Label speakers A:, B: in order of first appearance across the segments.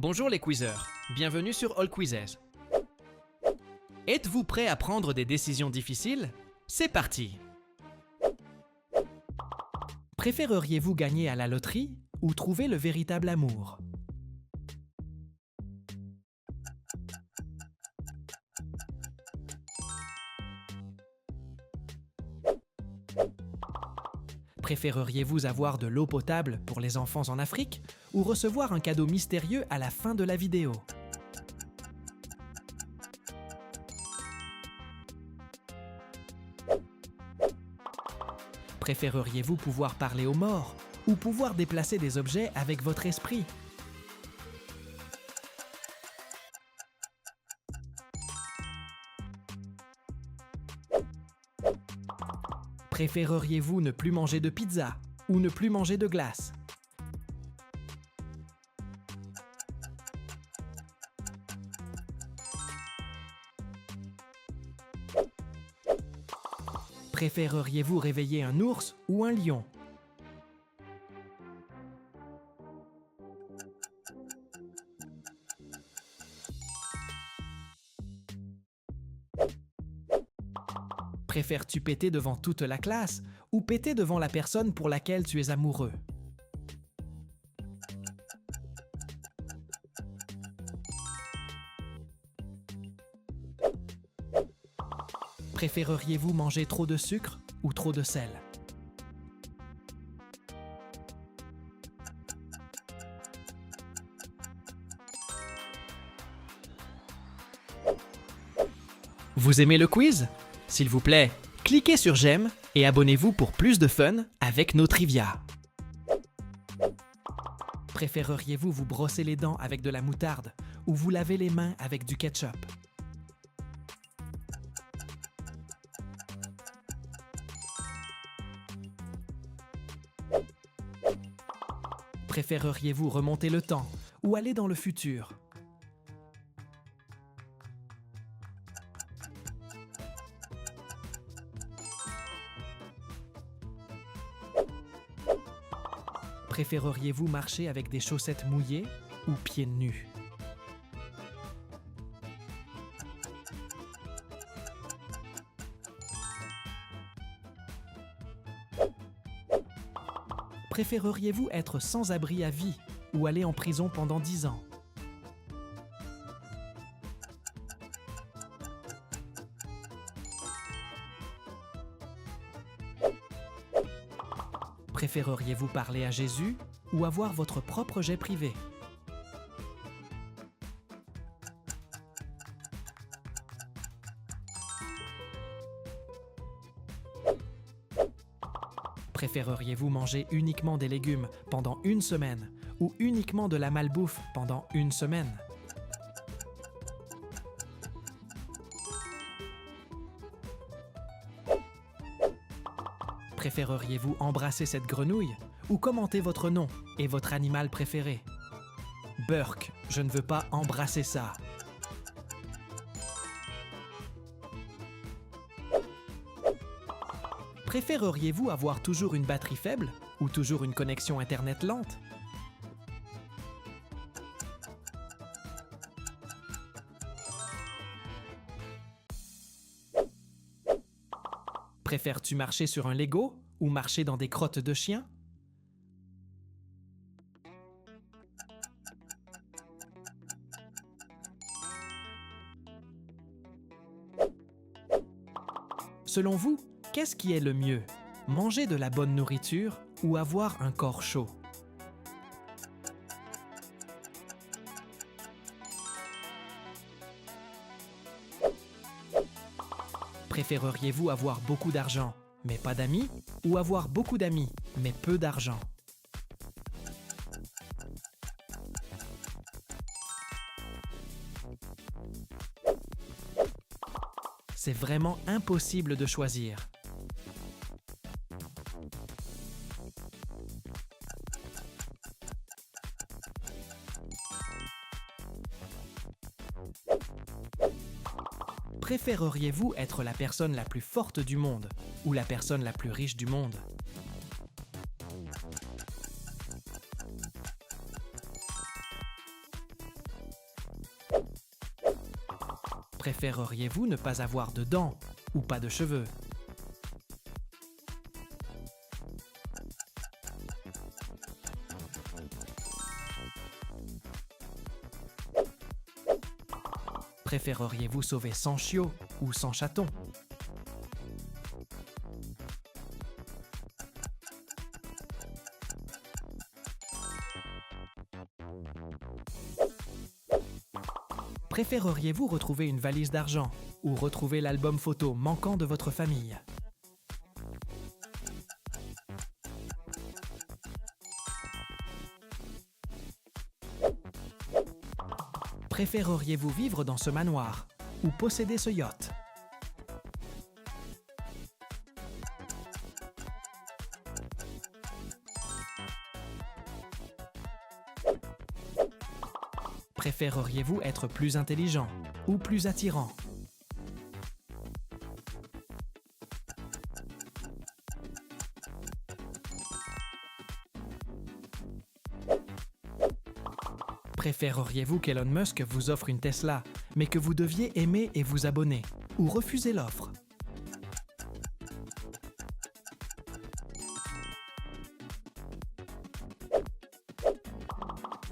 A: Bonjour les quizzeurs, bienvenue sur All Quizzes. Êtes-vous prêts à prendre des décisions difficiles? C'est parti! Préféreriez-vous gagner à la loterie ou trouver le véritable amour? Préféreriez-vous avoir de l'eau potable pour les enfants en Afrique ou recevoir un cadeau mystérieux à la fin de la vidéo? Préféreriez-vous pouvoir parler aux morts ou pouvoir déplacer des objets avec votre esprit? Préféreriez-vous ne plus manger de pizza ou ne plus manger de glace? Préféreriez-vous réveiller un ours ou un lion? Préfères-tu péter devant toute la classe ou péter devant la personne pour laquelle tu es amoureux? Préféreriez-vous manger trop de sucre ou trop de sel? Vous aimez le quiz? S'il vous plaît, cliquez sur j'aime et abonnez-vous pour plus de fun avec nos trivia. Préféreriez-vous vous brosser les dents avec de la moutarde ou vous laver les mains avec du ketchup? Préféreriez-vous remonter le temps ou aller dans le futur? Préféreriez-vous marcher avec des chaussettes mouillées ou pieds nus? Préféreriez-vous être sans abri à vie ou aller en prison pendant 10 ans? Préféreriez-vous parler à Jésus ou avoir votre propre jet privé? Préféreriez-vous manger uniquement des légumes pendant une semaine ou uniquement de la malbouffe pendant une semaine? Préféreriez-vous embrasser cette grenouille ou commenter votre nom et votre animal préféré? Burk, je ne veux pas embrasser ça. Préféreriez-vous avoir toujours une batterie faible ou toujours une connexion Internet lente? Préfères-tu marcher sur un Lego ou marcher dans des crottes de chien? Selon vous, qu'est-ce qui est le mieux? Manger de la bonne nourriture ou avoir un corps chaud? Préféreriez-vous avoir beaucoup d'argent, mais pas d'amis, ou avoir beaucoup d'amis, mais peu d'argent? C'est vraiment impossible de choisir. Préféreriez-vous être la personne la plus forte du monde ou la personne la plus riche du monde? Préféreriez-vous ne pas avoir de dents ou pas de cheveux? Préféreriez-vous sauver 100 chiots ou 100 chatons? Préféreriez-vous retrouver une valise d'argent ou retrouver l'album photo manquant de votre famille? Préféreriez-vous vivre dans ce manoir ou posséder ce yacht? Préféreriez-vous être plus intelligent ou plus attirant? Préféreriez-vous qu'Elon Musk vous offre une Tesla, mais que vous deviez aimer et vous abonner, ou refuser l'offre?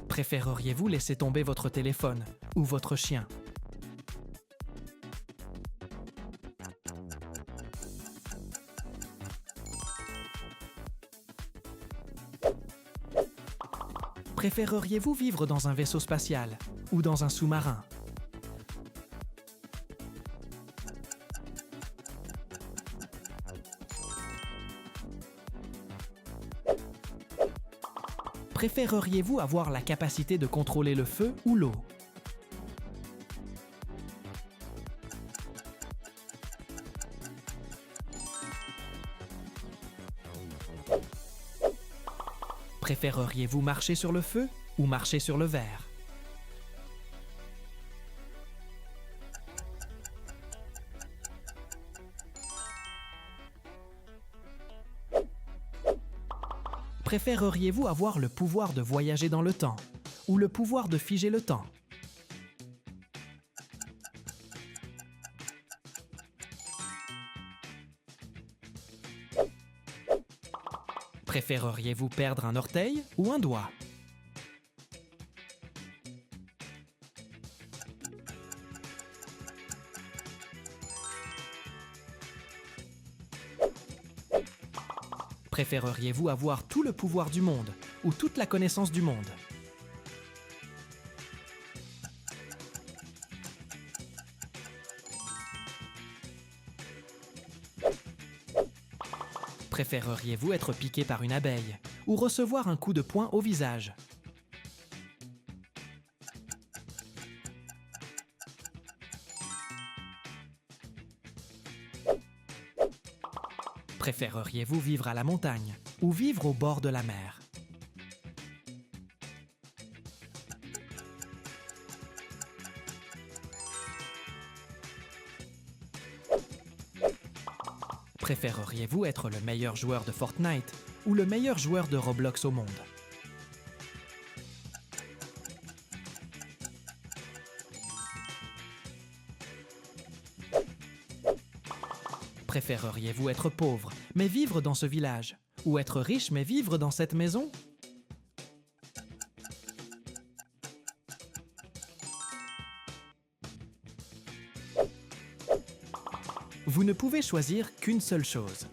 A: Préféreriez-vous laisser tomber votre téléphone ou votre chien? Préféreriez-vous vivre dans un vaisseau spatial ou dans un sous-marin? Préféreriez-vous avoir la capacité de contrôler le feu ou l'eau? Préféreriez-vous marcher sur le feu ou marcher sur le verre? Préféreriez-vous avoir le pouvoir de voyager dans le temps ou le pouvoir de figer le temps? Préféreriez-vous perdre un orteil ou un doigt? Préféreriez-vous avoir tout le pouvoir du monde ou toute la connaissance du monde? Préféreriez-vous être piqué par une abeille ou recevoir un coup de poing au visage? Préféreriez-vous vivre à la montagne ou vivre au bord de la mer? Préféreriez-vous être le meilleur joueur de Fortnite ou le meilleur joueur de Roblox au monde? Préféreriez-vous être pauvre, mais vivre dans ce village, ou être riche, mais vivre dans cette maison? Vous ne pouvez choisir qu'une seule chose.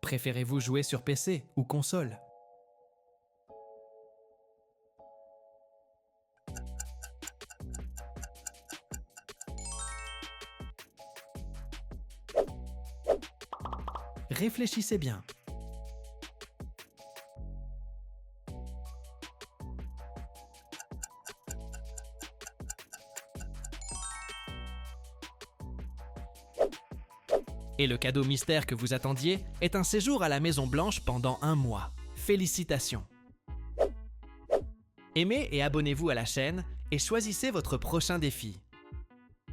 A: Préférez-vous jouer sur PC ou console? Réfléchissez bien. Et le cadeau mystère que vous attendiez est un séjour à la Maison Blanche pendant 1 mois. Félicitations! Aimez et abonnez-vous à la chaîne et choisissez votre prochain défi.